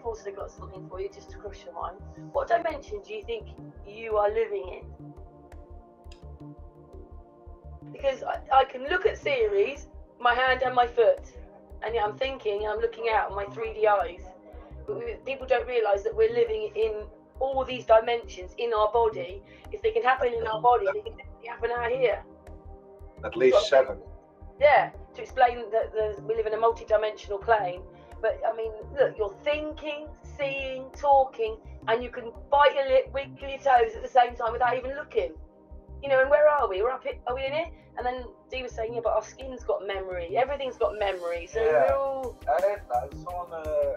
also got something for you, just to crush your mind. What dimension do you think you are living in? Because I can look at Ceres, my hand and my foot, and yet I'm thinking, and I'm looking out with my 3D eyes. But people don't realise that we're living in all these dimensions in our body. If they can happen in our body, they can definitely happen out here. At least 7. Yeah, to explain that we live in a multi-dimensional plane. But I mean, look, you're thinking, seeing, talking, and you can bite your lip, wiggle your toes at the same time without even looking. You know, and where are we? Are we in it? And then Dee was saying, yeah, but our skin's got memory. Everything's got memory. So yeah, we're all... I heard that. Someone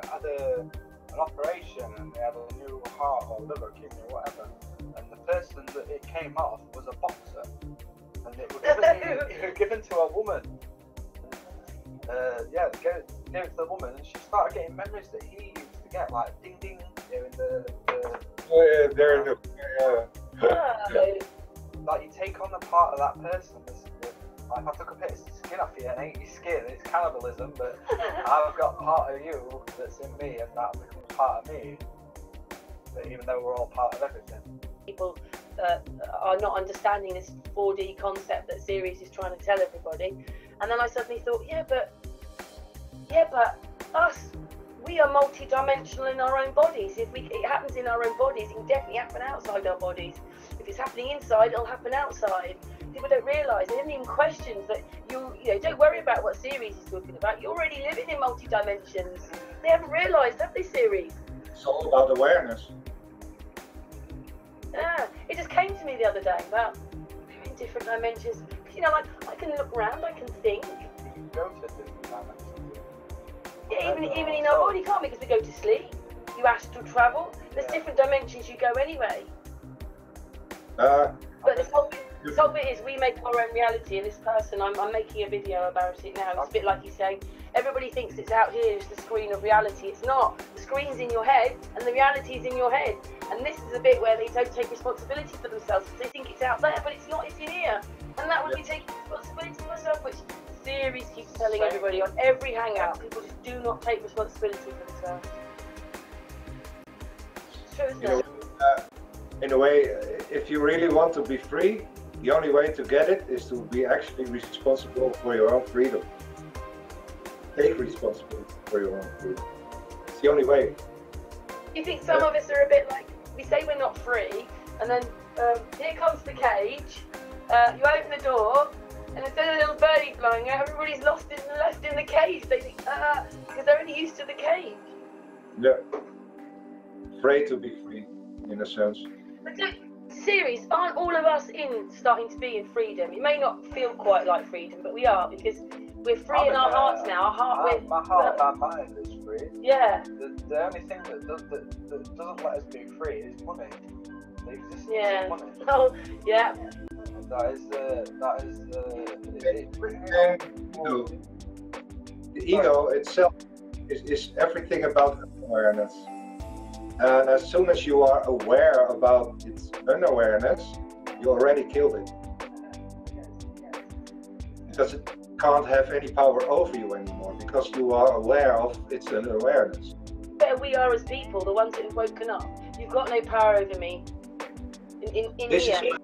had an operation and they had a new heart or liver, kidney or whatever. And the person that it came off was a boxer. And it was given to a woman. Yeah, they gave it to the woman and she started getting memories that he used to get, like ding ding, in the like you take on the part of that person. Like if I took a bit of skin off you and ate your skin, it's cannibalism, but I've got part of you that's in me and that becomes part of me. But even though we're all part of everything. People are not understanding this 4D concept that Ceres is trying to tell everybody. And then I suddenly thought, yeah, but us, we are multi-dimensional in our own bodies. If it happens in our own bodies, it can definitely happen outside our bodies. If it's happening inside, it'll happen outside. People don't realise, they haven't even questioned that you know, don't worry about what Ceres is talking about. You're already living in multi-dimensions. They haven't realised, have they, Ceres? It's all about awareness. Yeah, it just came to me the other day about we're in different dimensions. You know, I can look around, I can think. You go to different dimensions. Yeah, even in our body, can't we? Because we go to sleep. You astral travel. There's different dimensions you go anyway. But this whole bit is we make our own reality, and this person, I'm making a video about it now. It's a bit like he's saying, everybody thinks it's out here, it's the screen of reality. It's not. The screen's in your head, and the reality is in your head. And this is a bit where they don't take responsibility for themselves. They think it's out there, but it's not, it's in here. And that would be taking responsibility for myself, which Ceres keeps telling everybody on every hangout. People just do not take responsibility for themselves. It's true, isn't it? In a way, if you really want to be free, the only way to get it is to be actually responsible for your own freedom. Take responsibility for your own freedom. It's the only way. You think some of us are a bit like, we say we're not free, and then here comes the cage, you open the door, and instead of a little birdie flying out, everybody's left in the cage. They think, because they're only used to the cage. Yeah. Afraid to be free, in a sense. But look, Ceres, aren't all of us starting to be in freedom? It may not feel quite like freedom, but we are, because we're free in our hearts now. My heart and my mind is free. Yeah. The only thing that doesn't let us be free is money. The existence of money. Oh, yeah. That is the ego itself is everything about awareness. And as soon as you are aware about its unawareness, you already killed it. Because it can't have any power over you anymore, because you are aware of its unawareness. But we are as people, the ones that have woken up. You've got no power over me. In here.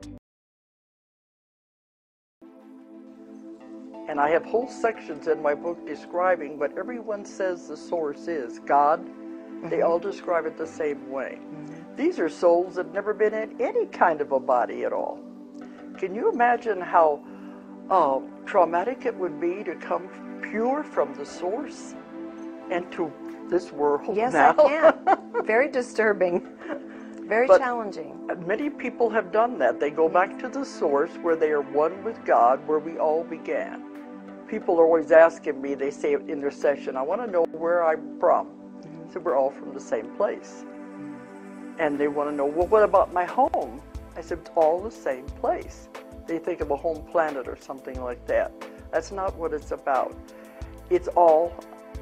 And I have whole sections in my book describing what everyone says the source is, God. They all describe it the same way. These are souls that have never been in any kind of a body at all. Can you imagine how traumatic it would be to come pure from the source and to this world? Yes, now? I can. Very disturbing. Very challenging. Many people have done that. They go back to the source where they are one with God, where we all began. People are always asking me, they say in their session, I want to know where I'm from. So we're all from the same place. And they want to know, well, what about my home? I said, it's all the same place. They think of a home planet or something like that. That's not what it's about. It's all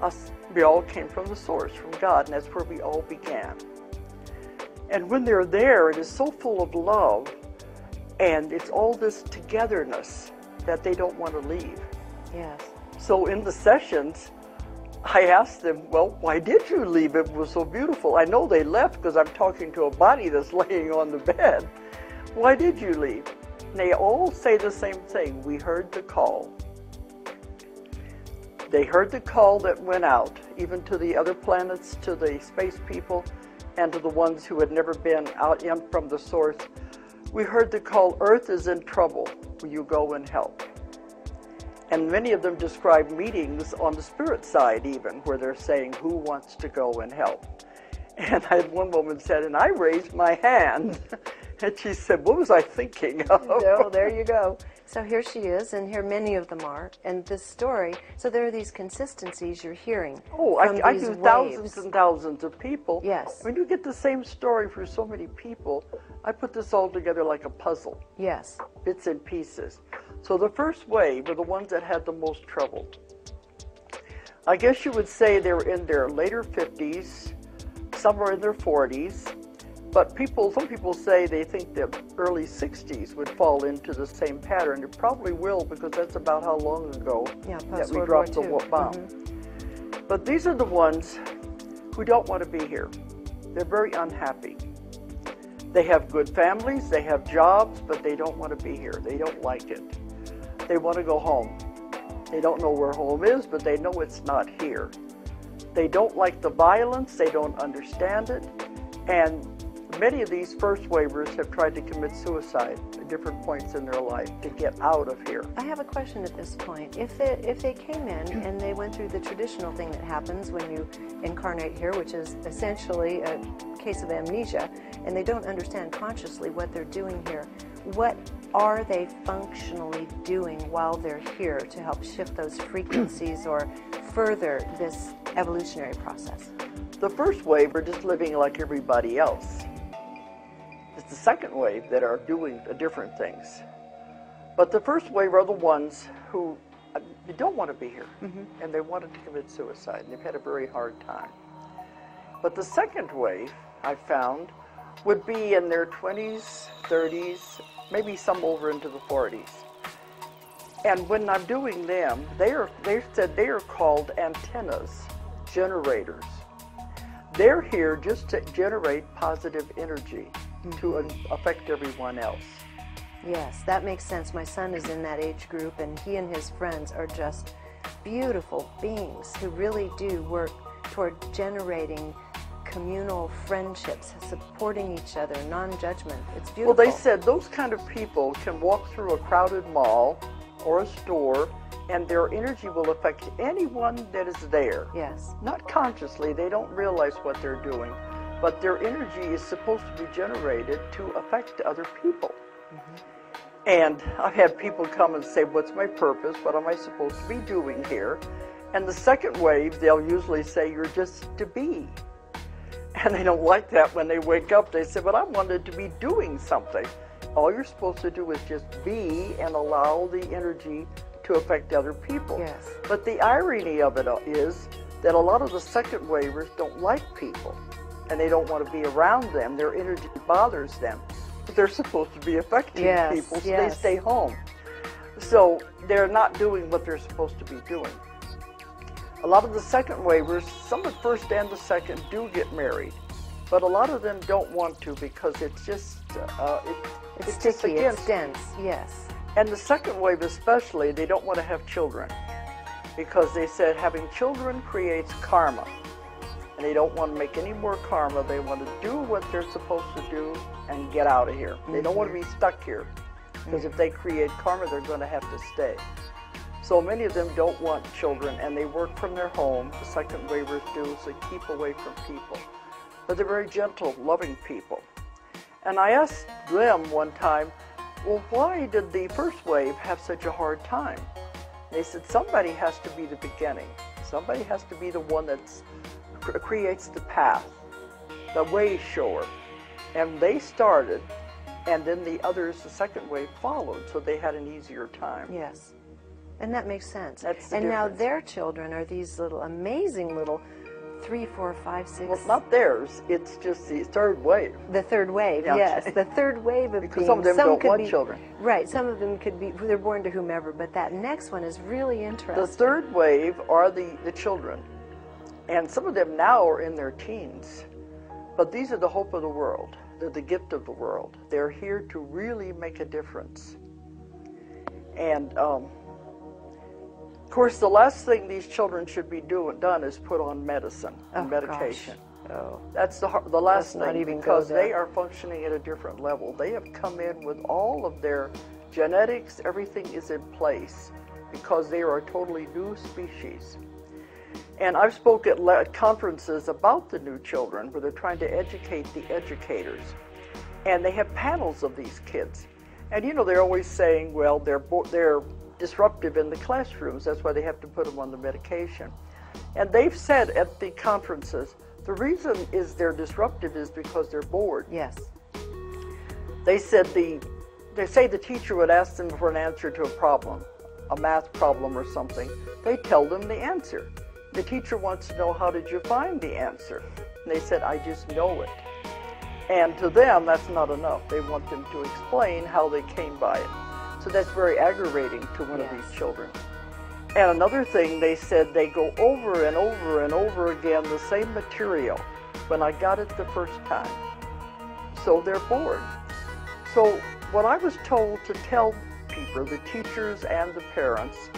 us. We all came from the source, from God, and that's where we all began. And when they're there, it is so full of love, and it's all this togetherness that they don't want to leave. Yes. So in the sessions, I asked them, well, why did you leave? It was so beautiful. I know they left because I'm talking to a body that's laying on the bed. Why did you leave? And they all say the same thing. We heard the call. They heard the call that went out, even to the other planets, to the space people, and to the ones who had never been out in from the source. We heard the call, Earth is in trouble. Will you go and help? And many of them describe meetings on the spirit side even, where they're saying, who wants to go and help? And I had one woman said, and I raised my hand. And she said, what was I thinking of? No, there you go. So here she is, and here many of them are. And this story, so there are these consistencies you're hearing. Oh, I do thousands and thousands of people. Yes. When you get the same story for so many people, I put this all together like a puzzle. Yes. Bits and pieces. So the first wave were the ones that had the most trouble. I guess you would say they were in their later 50s, some were in their 40s, but some people say they think the early 60s would fall into the same pattern. It probably will, because that's about how long ago that we dropped the bomb. Mm-hmm. But these are the ones who don't want to be here. They're very unhappy. They have good families, they have jobs, but they don't want to be here. They don't like it. They want to go home. They don't know where home is, but they know it's not here. They don't like the violence, they don't understand it, and many of these first wavers have tried to commit suicide at different points in their life to get out of here. I have a question at this point. If they came in and they went through the traditional thing that happens when you incarnate here, which is essentially a case of amnesia, and they don't understand consciously what they're doing here, what are they functionally doing while they're here to help shift those frequencies or further this evolutionary process? The first wave are just living like everybody else. It's the second wave that are doing the different things. But the first wave are the ones who they don't want to be here, and they wanted to commit suicide, and they've had a very hard time. But the second wave, I found, would be in their 20s, 30s, maybe some over into the 40s. And when I'm doing them, they said they are called antennas, generators. They're here just to generate positive energy to affect everyone else. Yes, that makes sense. My son is in that age group, and he and his friends are just beautiful beings who really do work toward generating communal friendships, supporting each other, non-judgment. It's beautiful. Well, they said those kind of people can walk through a crowded mall or a store, and their energy will affect anyone that is there. Yes. Not consciously, they don't realize what they're doing, but their energy is supposed to be generated to affect other people. And I've had people come and say, what's my purpose? What am I supposed to be doing here? And the second wave, they'll usually say, you're just to be. And they don't like that when they wake up. They say, but I wanted to be doing something. All you're supposed to do is just be and allow the energy to affect other people. Yes. But the irony of it is that a lot of the second wavers don't like people, and they don't want to be around them. Their energy bothers them. But they're supposed to be affecting people, so they stay home. So they're not doing what they're supposed to be doing. A lot of the second wavers, some of the first and the second do get married, but a lot of them don't want to because it's just it's sticky, it's dense, yes. And the second wave especially, they don't want to have children because they said having children creates karma, and they don't want to make any more karma. They want to do what they're supposed to do and get out of here. They don't want to be stuck here because if they create karma, they're going to have to stay. So many of them don't want children, and they work from their home. The second wavers do, so they keep away from people. But they're very gentle, loving people. And I asked them one time, well, why did the first wave have such a hard time? They said, somebody has to be the beginning. Somebody has to be the one that creates the path, the way shower. And they started, and then the others, the second wave, followed, so they had an easier time. Yes. And that makes sense. That's the and difference. Now their children are these little amazing little 3, 4, 5, 6. Well, not theirs. It's just the third wave. The third wave, yes. The third wave of because beings. Some of them don't want children. Right. Some of them could be, they're born to whomever, but that next one is really interesting. The third wave are the children. And some of them now are in their teens. But these are the hope of the world. They're the gift of the world. They're here to really make a difference. And of course, the last thing these children should be done is put on medicine and medication. Gosh. Oh. That's the last Let's not thing, even because go there. they are functioning at a different level. They have come in with all of their genetics, everything is in place, because they are a totally new species. And I've spoken at conferences about the new children where they're trying to educate the educators. And they have panels of these kids. And you know, they're always saying, well, they're disruptive in the classrooms. That's why they have to put them on the medication. And they've said at the conferences, the reason they're disruptive is because they're bored. Yes. They said they say the teacher would ask them for an answer to a problem, a math problem or something. They tell them the answer. The teacher wants to know, how did you find the answer? And they said, I just know it. And to them, that's not enough. They want them to explain how they came by it. So that's very aggravating to one of these children. And another thing, they said they go over and over and over again the same material when I got it the first time. So they're bored. So what I was told to tell people, the teachers and the parents,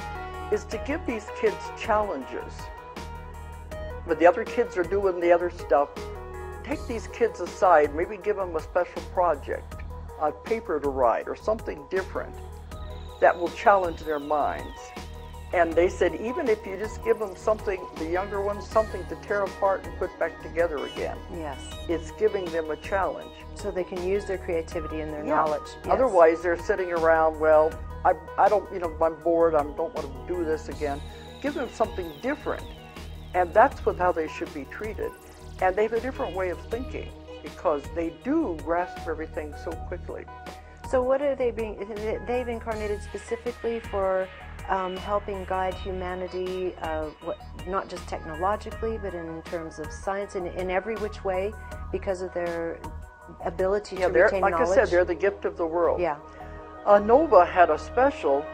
is to give these kids challenges. But the other kids are doing the other stuff. Take these kids aside, maybe give them a special project, a paper to write, or something different that will challenge their minds. And they said, even if you just give them something, the younger ones, something to tear apart and put back together again. Yes. It's giving them a challenge. So they can use their creativity and their knowledge. Yes. Otherwise, they're sitting around, well, I don't, you know, I'm bored, I don't want to do this again. Give them something different. And that's how they should be treated. And they have a different way of thinking, because they do grasp everything so quickly. So what are they being, they've incarnated specifically for helping guide humanity, not just technologically, but in terms of science, in every which way, because of their ability to retain like knowledge? I said, they're the gift of the world. Yeah. Nova had a special,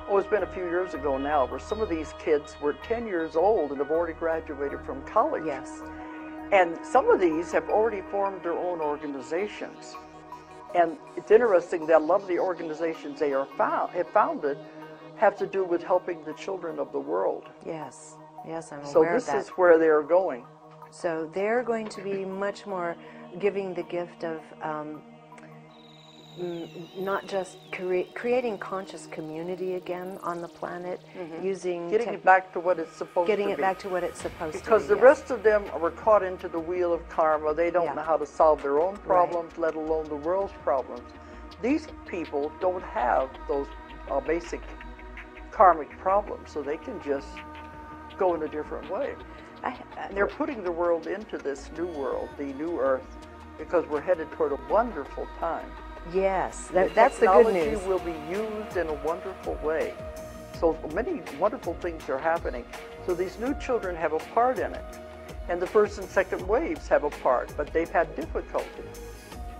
it's been a few years ago now, where some of these kids were 10 years old and have already graduated from college. Yes. And some of these have already formed their own organizations. And it's interesting that a lot of the organizations they have founded have to do with helping the children of the world. Yes, yes, I'm aware So of that. this is where they're going. So they're going to be much more giving the gift of not just creating conscious community again on the planet, using Getting it back to what it's supposed to be. getting it back to what it's supposed to be. Because the rest of them were caught into the wheel of karma. They don't know how to solve their own problems, let alone the world's problems. These people don't have those basic karmic problems, so they can just go in a different way. They're putting the world into this new world, the new earth, because we're headed toward a wonderful time. Yes, that's the good news. Technology will be used in a wonderful way. So many wonderful things are happening. So these new children have a part in it. And the first and second waves have a part, but they've had difficulty.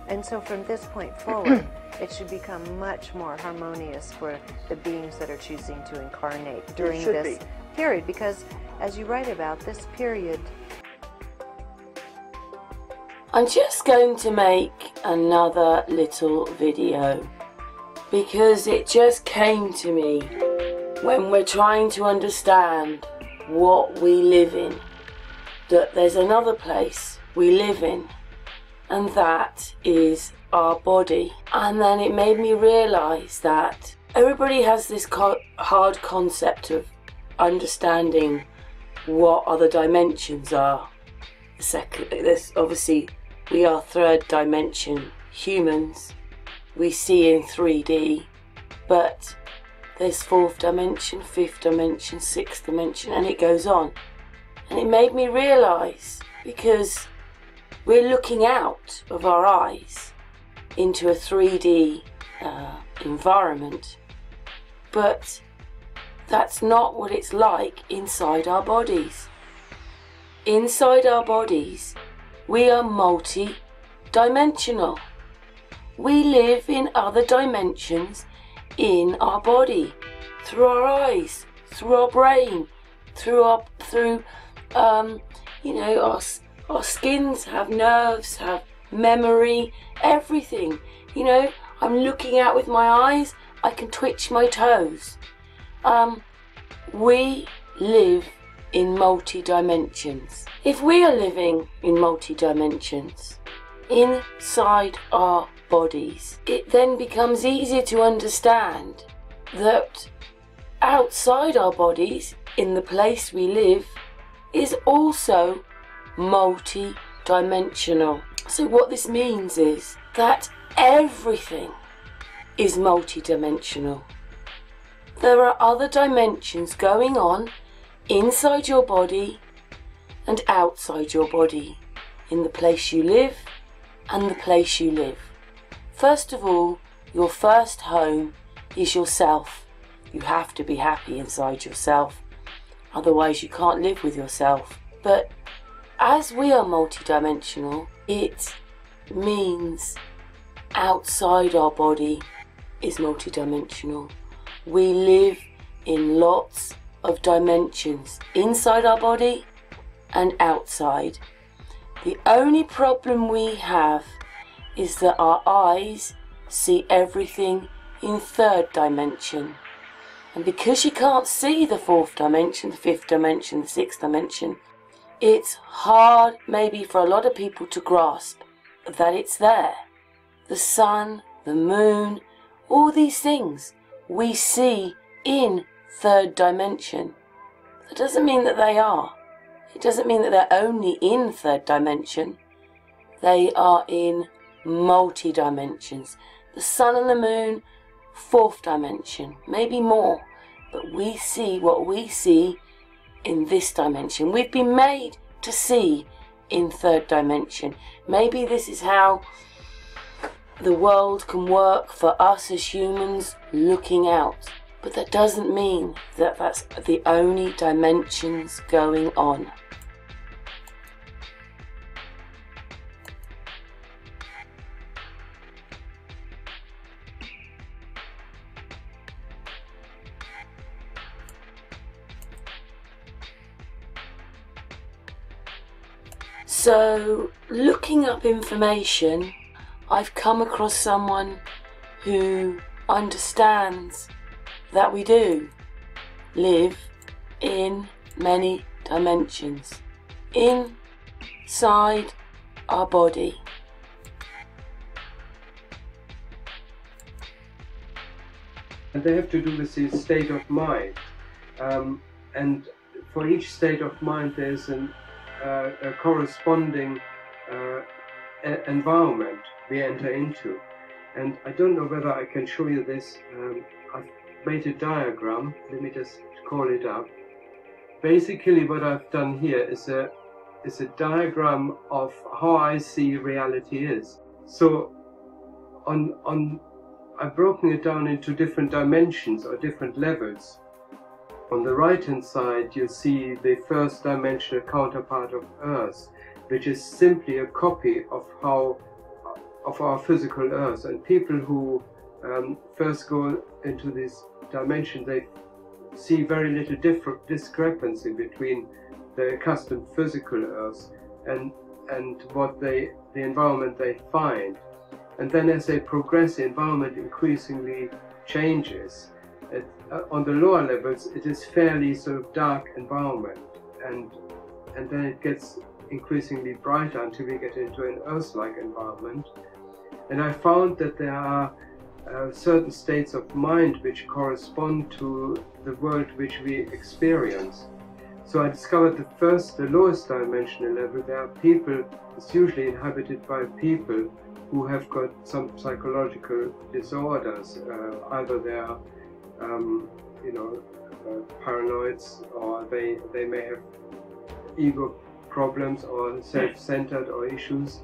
And so from this point forward, it should become much more harmonious for the beings that are choosing to incarnate during this period. Because as you write about, this period... I'm just going to make another little video because it just came to me when we're trying to understand what we live in, that there's another place we live in, and that is our body. And then it made me realise that everybody has this hard concept understanding what other dimensions are. There's obviously, we are third dimension humans. We see in 3D, but there's fourth dimension, fifth dimension, sixth dimension, and it goes on. And it made me realise, because we're looking out of our eyes into a 3D environment, but that's not what it's like inside our bodies. Inside our bodies, we are multi-dimensional. We live in other dimensions in our body, through our eyes, through our brain, through You know, our skins have nerves, have memory, everything. You know, I'm looking out with my eyes, I can twitch my toes. We live in multi-dimensions. If we are living in multi-dimensions inside our bodies, it then becomes easier to understand that outside our bodies, in the place we live, is also multi-dimensional. So what this means is that everything is multi-dimensional. There are other dimensions going on inside your body and outside your body, in the place you live and the place you live. First of all, your first home is yourself. You have to be happy inside yourself, otherwise you can't live with yourself. But as we are multidimensional, it means outside our body is multidimensional. We live in lots of dimensions inside our body and outside. The only problem we have is that our eyes see everything in third dimension. And because you can't see the fourth dimension, the fifth dimension, the sixth dimension, it's hard maybe for a lot of people to grasp that it's there. The sun, the moon, all these things we see in third dimension. That doesn't mean that they are. It doesn't mean that they're only in third dimension. They are in multi-dimensions. The sun and the moon, fourth dimension, maybe more. But we see what we see in this dimension. We've been made to see in third dimension. Maybe this is how the world can work for us as humans looking out. But that doesn't mean that that's the only dimensions going on. So, looking up information, I've come across someone who understands that we do live in many dimensions inside our body. And they have to do with the state of mind. And for each state of mind there's a corresponding environment we enter into. And I don't know whether I can show you this. I've made a diagram. Let me just call it up. Basically what I've done here is a diagram of how I see reality is. So I've broken it down into different dimensions or different levels. On the right hand side you see the first dimensional counterpart of Earth, which is simply a copy of our physical Earth. And people who first go into this dimension, they see very little discrepancy between the accustomed physical Earth and what the environment they find. And then as they progress, the environment increasingly changes. On the lower levels it is fairly sort of dark environment, and then it gets increasingly brighter until we get into an Earth-like environment. And I found that there are certain states of mind which correspond to the world which we experience. So I discovered the lowest dimensional level, there are people, it's usually inhabited by people who have got some psychological disorders. Either they are paranoids, or they may have ego problems or self-centered or issues.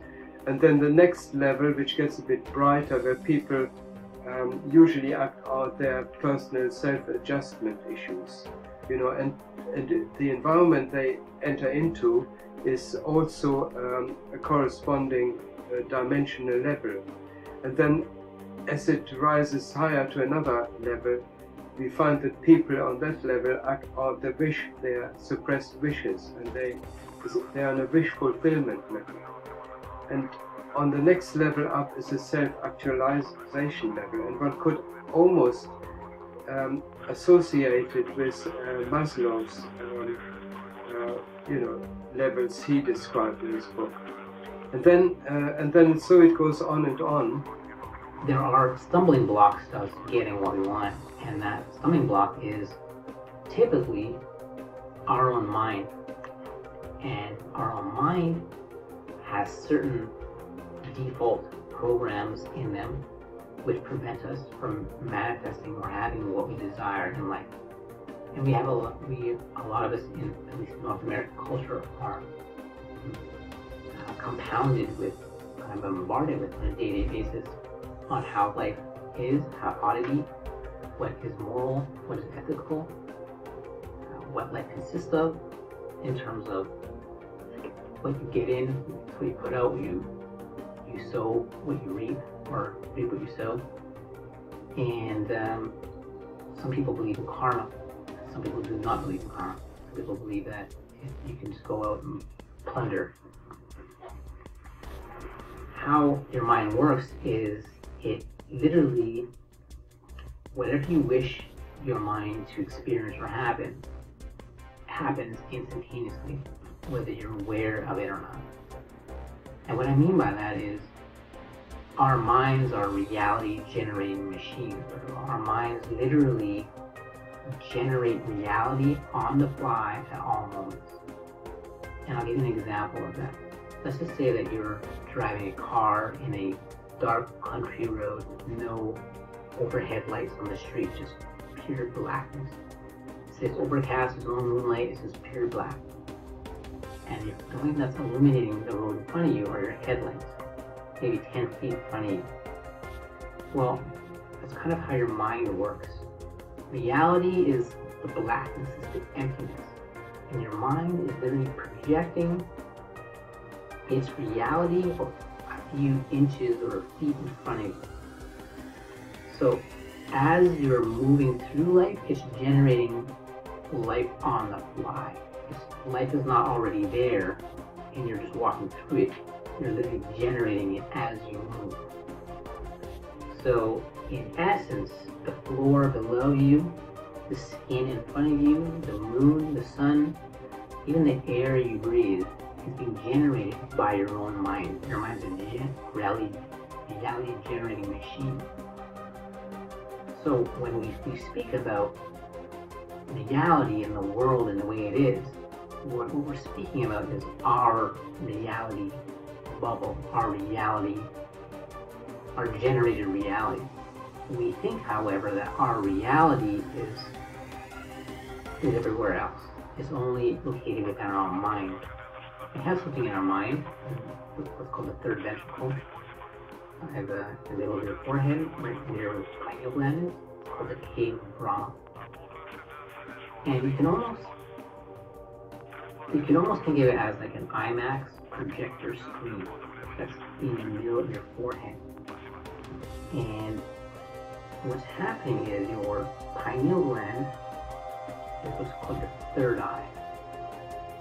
And then the next level, which gets a bit brighter, where people usually act out their personal self-adjustment issues, and the environment they enter into is also a corresponding dimensional level. And then as it rises higher to another level, we find that people on that level act out their suppressed wishes, and they are on a wish fulfillment level. And on the next level up is a self-actualization level, and one could almost associate it with Maslow's levels he described in his book. And then so it goes on and on. There are stumbling blocks to us getting what we want, and that stumbling block is typically our own mind. And our own mind has certain default programs in them which prevent us from manifesting or having what we desire in life. And we have a lot of us, in at least North American culture, are compounded with, kind of bombarded with on a day-to-day basis on how life is, how it ought to be, what is moral, what is ethical, what life consists of in terms of what you get in, what you put out, you sow what you reap, or reap what you sow. And some people believe in karma. Some people do not believe in karma. Some people believe that you can just go out and plunder. How your mind works is it literally, whatever you wish your mind to experience or happen, happens instantaneously, whether you're aware of it or not. And what I mean by that is, our minds are reality generating machines. Our minds literally generate reality on the fly at all moments. And I'll give you an example of that. Let's just say that you're driving a car in a dark country road with no overhead lights on the street, just pure blackness. It's overcast, there's no moonlight, it's just pure black. And the only thing that's illuminating the road in front of you are your headlights, maybe 10 feet in front of you. Well, that's kind of how your mind works. Reality is the blackness, is the emptiness. And your mind is literally projecting its reality a few inches or feet in front of you. So as you're moving through life, it's generating life on the fly. Life is not already there and you're just walking through it. You're literally generating it as you move. So in essence, the floor below you, the skin in front of you, the moon, the sun, even the air you breathe is being generated by your own mind. Your mind's a reality generating machine. So when we speak about reality in the world and the way it is, what we're speaking about is our reality bubble, our reality, our generated reality. We think, however, that our reality is everywhere else. It's only located within our own mind. We have something in our mind, what's called the third ventricle. I have in the middle of your forehead, right near where the pineal gland is. It's called the cave of Brahma. And you can almost think of it as like an IMAX projector screen that's in the middle of your forehead. And what's happening is your pineal gland is what's called the third eye.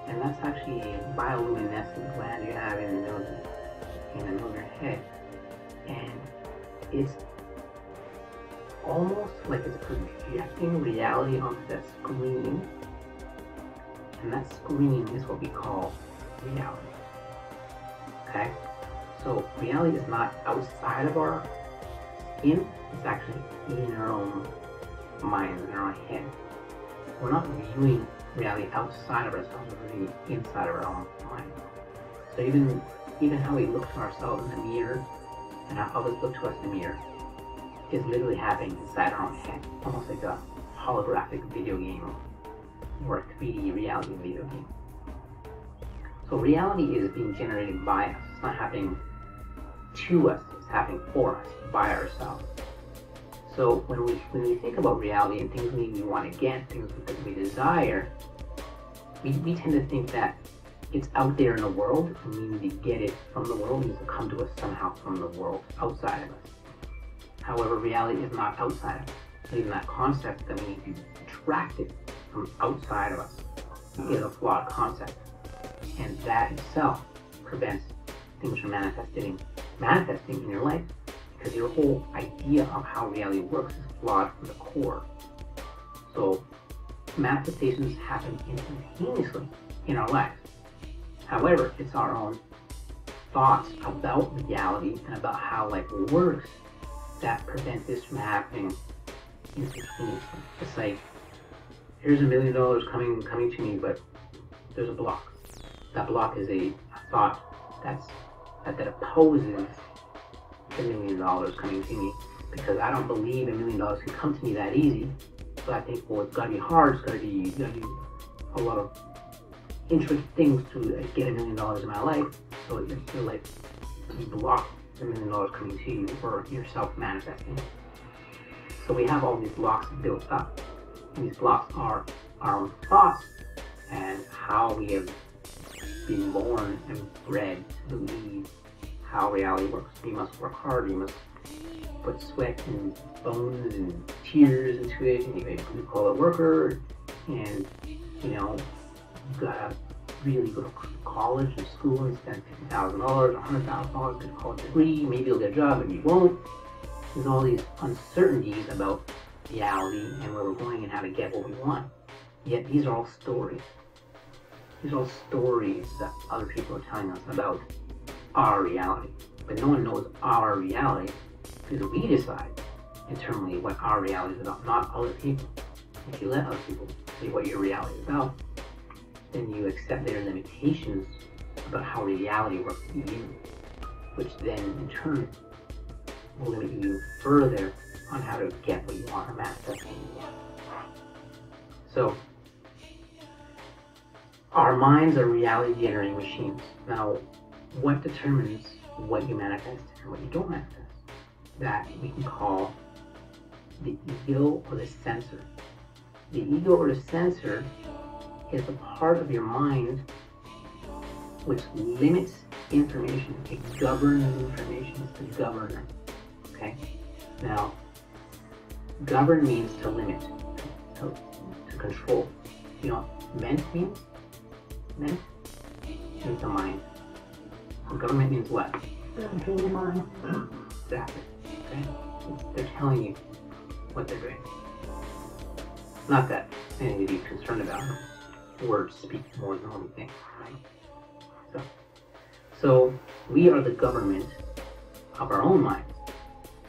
And that's actually a bioluminescent gland you have in the middle of your head. And it's almost like it's projecting reality onto that screen. And that screen is what we call reality. Okay? So reality is not outside of our skin, it's actually in our own minds, in our own head. We're not viewing reality outside of ourselves, we're really inside of our own mind. So even how we look to ourselves in the mirror and how others look to us in the mirror is literally happening inside our own head, almost like a holographic video game or a 3D reality video game. So reality is being generated by us. It's not happening to us, it's happening for us, by ourselves. So when we think about reality and things we want to get, things that we desire, we tend to think that it's out there in the world and we need to get it from the world. It needs to come to us somehow from the world, outside of us. However, reality is not outside of us. even that concept that we need to attract it from outside of us is a flawed concept. And that itself prevents things from manifesting in your life, because your whole idea of how reality works is flawed from the core. So manifestations happen instantaneously in our lives. However, it's our own thoughts about reality and about how life works that prevent this from happening instantaneously. It's like, here's $1 million coming to me, but there's a block. That block is a thought that opposes the $1 million coming to me, because I don't believe $1 million can come to me that easy. So I think, well, it's got to be hard. It's got to be a lot of intricate things to get $1 million in my life. So it's like you block the $1 million coming to you or yourself manifesting. So we have all these blocks built up. And these blocks are our own thoughts and how we have been born and bred to believe how reality works. You must work hard. You must put sweat and bones and tears into it, and you call it worker, and you gotta really go to college and school and spend $50,000 or $100,000 to get a college degree. Maybe you'll get a job, maybe you won't. There's all these uncertainties about reality and where we're going and how to get what we want. Yet these are all stories. These are all stories that other people are telling us about our reality. But no one knows our reality, because we decide internally what our reality is about, not other people. If you let other people say what your reality is about, then you accept their limitations about how reality works to you, which then in turn will limit you further on how to get what you want or manifest. So, our minds are reality generating machines. Now, what determines what you manifest and what you don't manifest? That we can call the ego or the censor. The ego or the censor is a part of your mind which limits information. It governs information. It's the governor. Okay? Now, govern means to limit, to control. You know what ment means? Ment means the mind. So government means what? Control the mind. Exactly. Okay? They're telling you what they're doing. Not that anything to be concerned about. Words speak more than what we think, right? So we are the government of our own minds.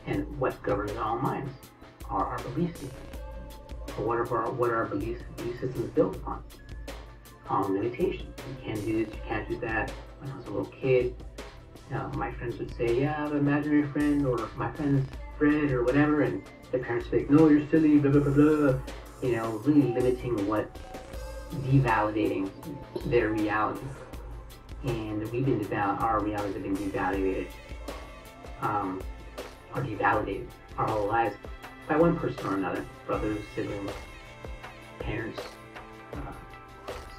And what governs our own minds are our belief systems. So what are our belief systems built upon? On limitations. You can't do this, you can't do that. When I was a little kid, my friends would say, yeah, I have an imaginary friend, or my friend's Fred, or whatever, and their parents would be like, no, you're silly, blah, blah, blah, blah. Really limiting devalidating their reality. And our realities have been devaluated, or devalidated our whole lives by one person or another. Brothers, siblings, parents,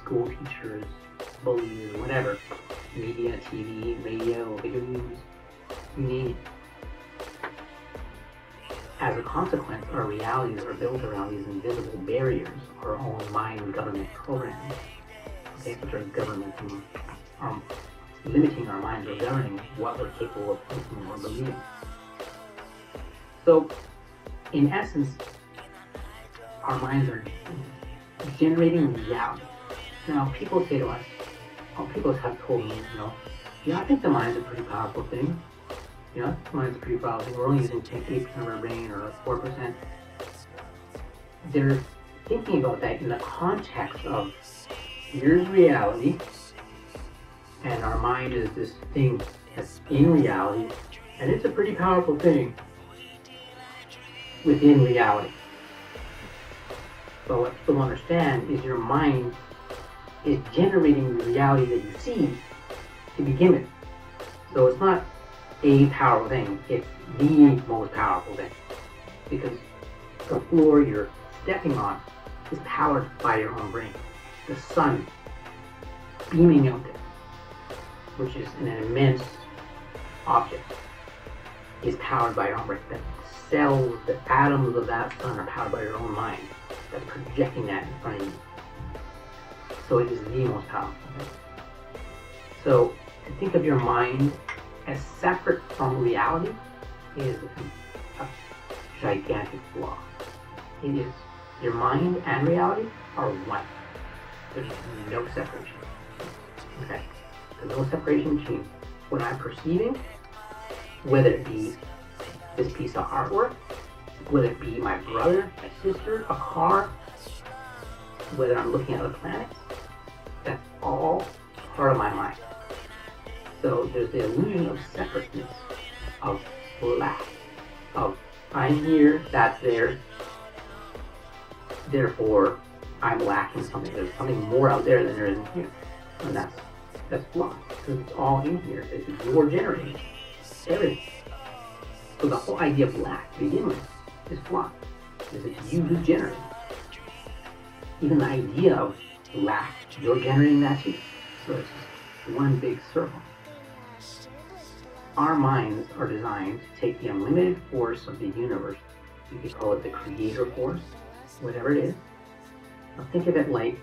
school teachers, bullies, whatever. Media, TV, radio, video games, you name it. As a consequence, our realities are built around these invisible barriers, our own mind government programs, okay, which are limiting our minds or governing what we're capable of thinking or believing. So, in essence, our minds are generating reality. Now, people say to us, people have told me, I think the mind's a pretty powerful thing. The mind's a pretty powerful thing. We're only using 8% of our brain or 4%. They're thinking about that in the context of here's reality, and our mind is this thing that's in reality, and it's a pretty powerful thing within reality. But what people don't understand is your mind is generating the reality that you see to begin with. So it's not a powerful thing, it's the most powerful thing. Because the floor you're stepping on is powered by your own brain. The sun beaming out there, which is an immense object, is powered by your own brain. The cells, the atoms of that sun are powered by your own mind. That's projecting that in front of you. So it is the most powerful. So to think of your mind as separate from reality is a gigantic flaw. It is. Your mind and reality are one. There's no separation. Okay? There's no separation between what I'm perceiving, whether it be this piece of artwork, whether it be my brother, my sister, a car, whether I'm looking at the planet. That's all part of my mind. So there's the illusion of separateness, of lack, of I'm here, that's there, therefore I'm lacking something. There's something more out there than there is in here. And that's flawed, because it's all in here. It's your generating everything. So the whole idea of lack to begin with is flawed, because it's you who generates. Even the idea of lack, you're generating that too. So it's just one big circle. Our minds are designed to take the unlimited force of the universe. You could call it the creator force, whatever it is. Now think of it like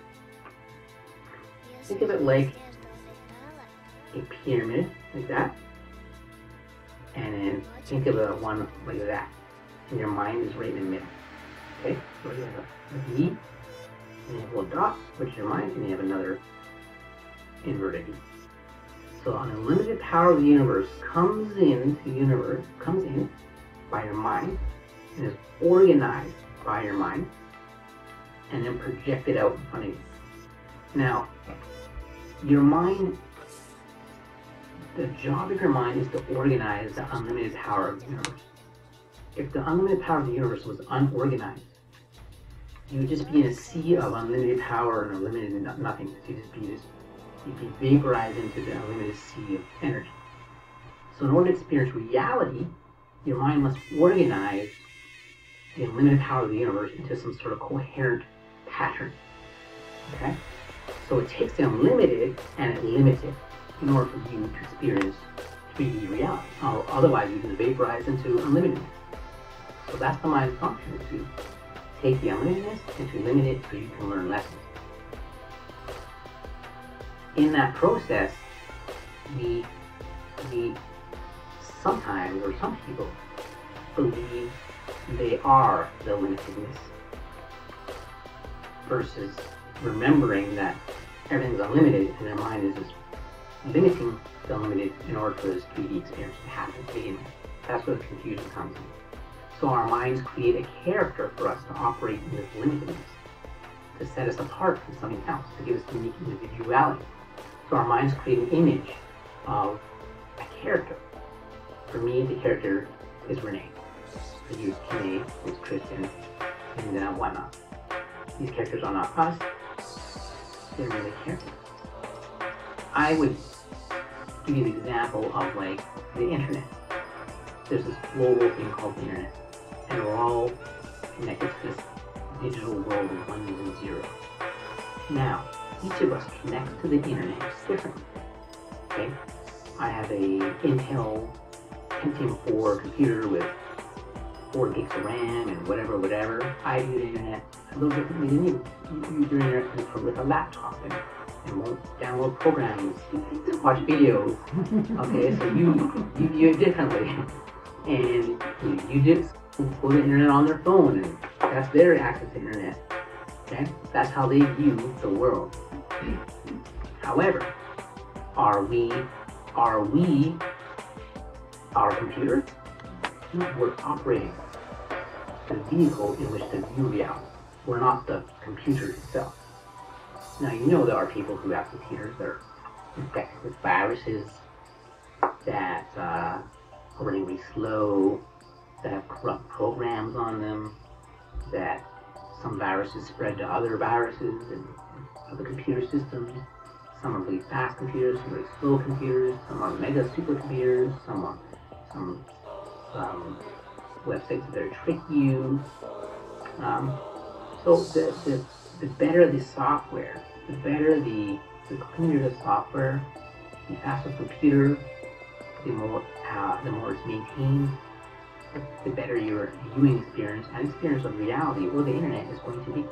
a pyramid, like that. And then think of a one like that. And your mind is right in the middle. Okay? So you have a V, and you have a little dot, which is your mind, and you have another inverted V. So an unlimited power of the universe comes in by your mind and is organized by your mind and then projected out in front of you. Now, your mind, the job of your mind is to organize the unlimited power of the universe. If the unlimited power of the universe was unorganized, you would just be in a sea of unlimited power and unlimited nothingness. You'd be vaporized into the unlimited sea of energy. So in order to experience reality, your mind must organize the unlimited power of the universe into some sort of coherent pattern. Okay? So it takes the unlimited and it limits it in order for you to experience 3D reality. Or otherwise you can vaporize into unlimitedness. So that's the mind's function, is to take the unlimitedness and to limit it so you can learn lessons. In that process, we sometimes, or some people, believe they are the limitedness, versus remembering that everything's unlimited and their mind is just limiting the unlimited in order for this 3D experience to happen to begin with. That's where the confusion comes in. So our minds create a character for us to operate in this limitedness, to set us apart from something else, to give us unique individuality. So our minds create an image of a character. For me, the character is Renee. For you, Renee, is Kristen, and whatnot. These characters are not us. They're really characters. I would give you the example of like the internet. There's this global thing called the internet, and we're all connected to this digital world of ones and zeros. Now, each of us connects to the internet differently. Okay? I have a Intel Pentium 4 computer with 4 gigs of RAM and whatever. I view the internet a little differently than you. You view the internet with a laptop and won't download programs, watch videos. Okay, so you view it differently. And you just put the internet on their phone, and that's their access to the internet. Okay? That's how they view the world. However, are we our computer? No, we're operating the vehicle in which to view reality. We're not the computer itself. Now you know there are people who have computers that are infected with viruses that are really slow, that have corrupt programs on them, that some viruses spread to other viruses and other computer systems. Some are really fast computers, some really slow computers, some are mega supercomputers, some are websites that trick you. So the better the software, the better the cleaner the software, the faster the computer, the more it's maintained, the better your viewing experience and experience of reality or the internet is going to be.